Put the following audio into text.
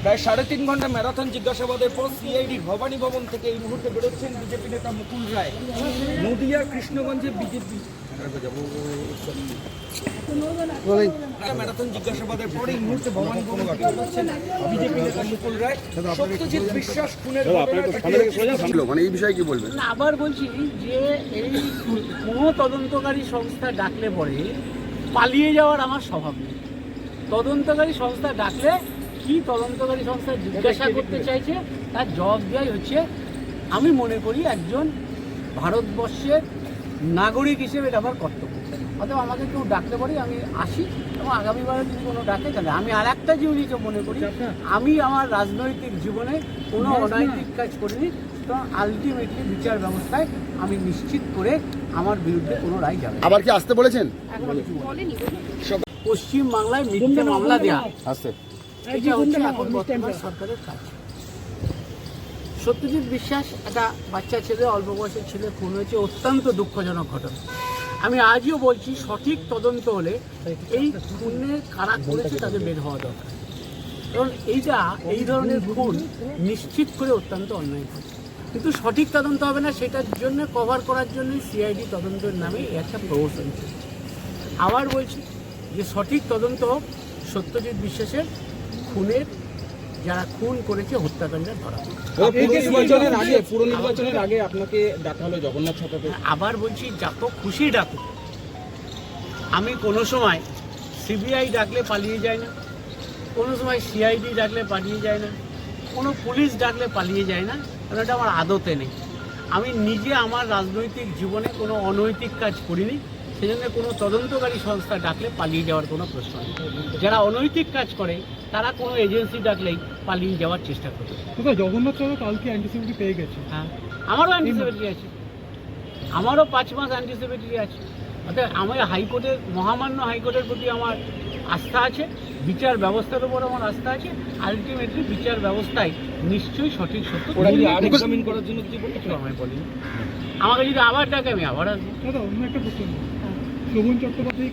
প্রায় 3.5 ঘন্টা ম্যারাথন জিজ্ঞাসাবাদের পর সিআইডি ভবানী ভবন থেকে এই মুহূর্তে বেরোচ্ছেন বিজেপি নেতা মুকুল রায়। নদিয়া কৃষ্ণগঞ্জে বিজেপি ম্যারাথন জিজ্ঞাসাবাদের পর এই মুহূর্তে ভবানী ভবন থেকে বেরোচ্ছেন বিজেপি নেতা মুকুল রায়। সত্যজিৎ বিশ্বাস খুনের মানে এই বিষয়ে কি বলবেন? আবার বলছি যে এই কোনো তদন্তকারী সংস্থা ডাকলে পরে পালিয়ে যাওয়ার আমার স্বভাব নেই। তদন্তকারী সংস্থা ডাকলে কি তদন্তকারী সংস্থা জিজ্ঞাসা করতে চাইছে তার জবাব দেওয়াই হচ্ছে, আমি মনে করি একজন ভারতবর্ষের নাগরিক হিসেবে এটা আমার কর্তব্য। অথবা আমাকে কেউ ডাকলে পরেই আমি আসি, এবং আগামীবারে যদি কোনো ডাকে তাহলে আমি আর একটা জিনিস মনে করি, আমি আমার রাজনৈতিক জীবনে কোনো অনৈতিক কাজ করিনি, তো আলটিমেটলি বিচার ব্যবস্থায় আমি নিশ্চিত করে আমার বিরুদ্ধে কোনো রায় যাবে। আবার কি আসতে বলেছেন? পশ্চিম বাংলায় মিথ্যে মামলা দেওয়া এটা হচ্ছে এখন বর্তমান সরকারের কাজ। সত্যজিৎ বিশ্বাস একটা বাচ্চা ছেলে, অল্প বয়সের ছেলে খুন হয়েছে, অত্যন্ত দুঃখজনক ঘটনা। আমি আজও বলছি সঠিক তদন্ত হলে এই খুনের কারা করেছে তাদের বের হওয়া দরকার, কারণ এইটা এই ধরনের খুন নিশ্চিত করে অত্যন্ত অন্যায় হয়। কিন্তু সঠিক তদন্ত হবে না, সেটার জন্য কভার করার জন্য সিআইডি তদন্তের নামে একটা প্রহসন চলছে। আবার বলছি যে সঠিক তদন্ত হোক, সত্যজিৎ বিশ্বাসের খুনের যারা খুন করেছে হত্যাকাণ্ডের ধরা। পুরো নির্বাচনের আগে আপনাকে ডাকা হলো জগন্নাথ ছটাতে। আবার বলছি যত খুশি ডাকুক, আমি কোনো সময় সিবিআই ডাকলে পালিয়ে যায় না, কোনো সময় সিআইডি ডাকলে পালিয়ে যায় না, কোনো পুলিশ ডাকলে পালিয়ে যায় না, কারণ এটা আমার আদতে নেই। আমি নিজে আমার রাজনৈতিক জীবনে কোনো অনৈতিক কাজ করিনি, সেজন্য কোনো তদন্তকারী সংস্থা ডাকলে পালিয়ে যাওয়ার কোনো প্রশ্ন নেই। যারা অনৈতিক কাজ করে তারা কোনো এজেন্সি ডাকলেই পালিয়ে যাওয়ার চেষ্টা করে। জগন্নাথ চন্দ্র কালকে অ্যান্টিসিপিটি পেয়ে গেছে। হ্যাঁ, আমারও অ্যান্টিসিপেটরি আছে, আমারও 5 মাস অ্যান্টিসিপেটরি আছে। অর্থাৎ আমার হাইকোর্টের, মহামান্য হাইকোর্টের প্রতি আমার আস্থা আছে, বিচার ব্যবস্থার উপর আমার আস্থা আছে। আলটিমেটলি বিচার ব্যবস্থায় নিশ্চয়ই সঠিক সত্য করার জন্য কিছু বলেছিল আমায় বলিনি। আমাকে যদি আবার ডাকে আমি আবার আসবো। দাদা অন্য একটা প্রশ্ন, শোভন চট্টোপাধ্যায়